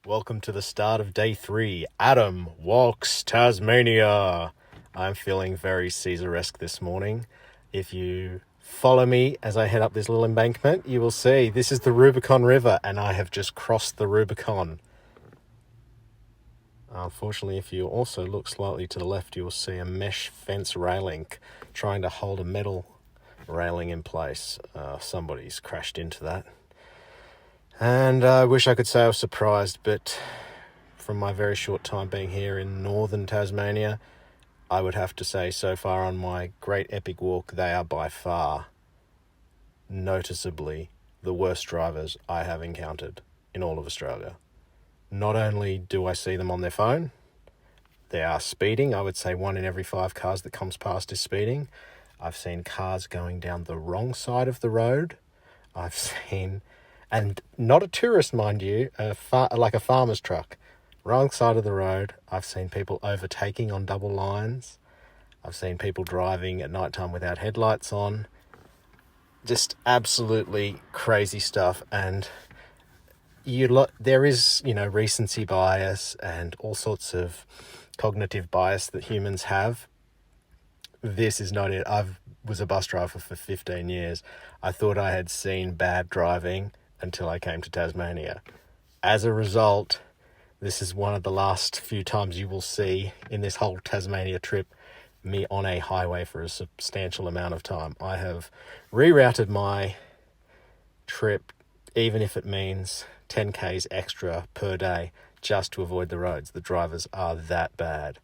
Welcome to the start of day 3. Adam walks Tasmania. I'm feeling very Caesar-esque this morning. If you follow me as I head up this little embankment, you will see this is the Rubicon River, and I have just crossed the Rubicon. Unfortunately, if you also look slightly to the left, you will see a mesh fence railing trying to hold a metal railing in place. Somebody's crashed into that. And I wish I could say I was surprised, but from my very short time being here in northern Tasmania, I would have to say so far on my great epic walk, they are by far, noticeably, the worst drivers I have encountered in all of Australia. Not only do I see them on their phone, they are speeding. I would say 1 in every 5 cars that comes past is speeding. I've seen cars going down the wrong side of the road. I've seen... And not a tourist, mind you, like a farmer's truck. Wrong side of the road. I've seen people overtaking on double lines. I've seen people driving at nighttime without headlights on. Just absolutely crazy stuff. And there is, recency bias and all sorts of cognitive bias that humans have. This is not it. I was a bus driver for 15 years. I thought I had seen bad driving until I came to Tasmania. As a result, this is one of the last few times you will see in this whole Tasmania trip me on a highway for a substantial amount of time. I have rerouted my trip, even if it means 10 k's extra per day, just to avoid the roads. The drivers are that bad.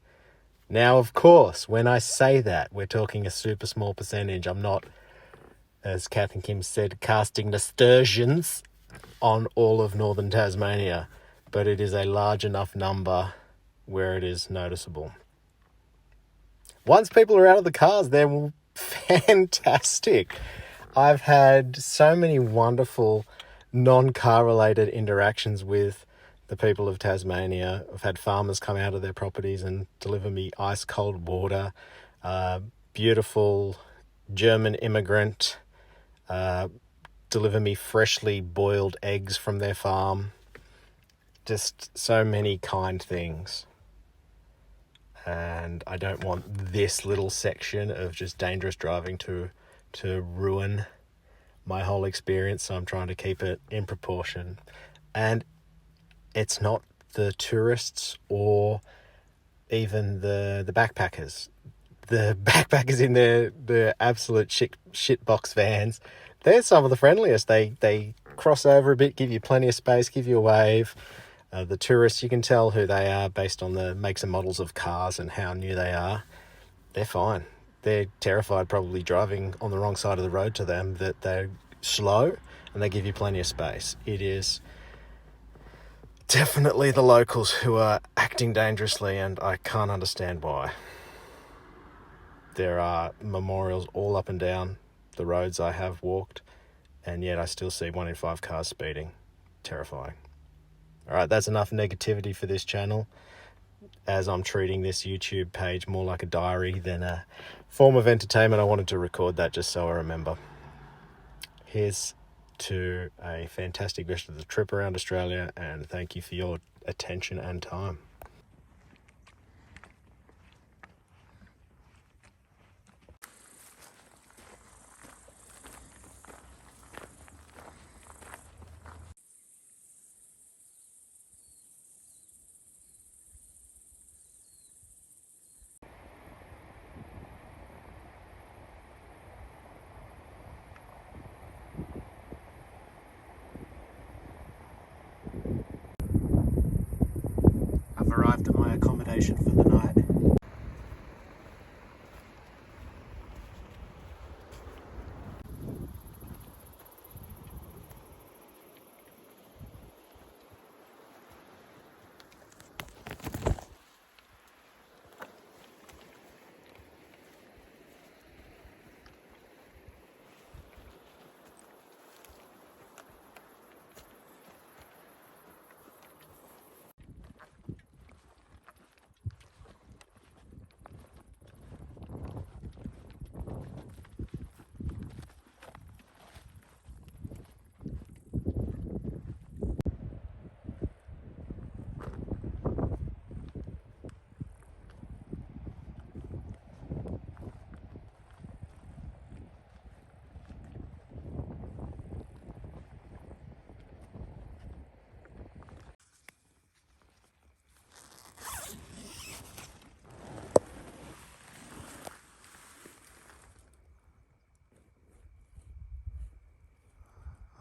Now, of course, when I say that, we're talking a super small percentage. I'm not, as Kath and Kim said, casting nasturtiums on all of northern Tasmania, but it is a large enough number where it is noticeable. Once people are out of the cars, they're fantastic. I've had so many wonderful non-car related interactions with the people of Tasmania. I've had farmers come out of their properties and deliver me ice cold water. Beautiful German immigrant deliver me freshly boiled eggs from their farm. Just so many kind things. And I don't want this little section of just dangerous driving to ruin my whole experience, so I'm trying to keep it in proportion. And it's not the tourists or even the backpackers. The backpackers in their absolute shit box vans, they're some of the friendliest. They cross over a bit, give you plenty of space, give you a wave. The tourists, you can tell who they are based on the makes and models of cars and how new they are. They're fine. They're terrified probably driving on the wrong side of the road to them, that they're slow and they give you plenty of space. It is definitely the locals who are acting dangerously, and I can't understand why. There are memorials all up and down the roads I have walked, and yet I still see 1 in 5 cars speeding. Terrifying. Alright, that's enough negativity for this channel, as I'm treating this YouTube page more like a diary than a form of entertainment. I wanted to record that just so I remember. Here's to a fantastic rest of the trip around Australia, and thank you for your attention and time. I've arrived at my accommodation for the night.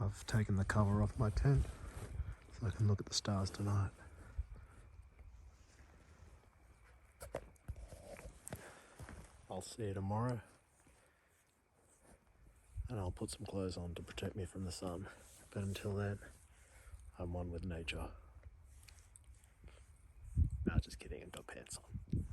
I've taken the cover off my tent so I can look at the stars tonight. I'll see you tomorrow, and I'll put some clothes on to protect me from the sun. But until then, I'm one with nature. Nah, just kidding, I've got pants on.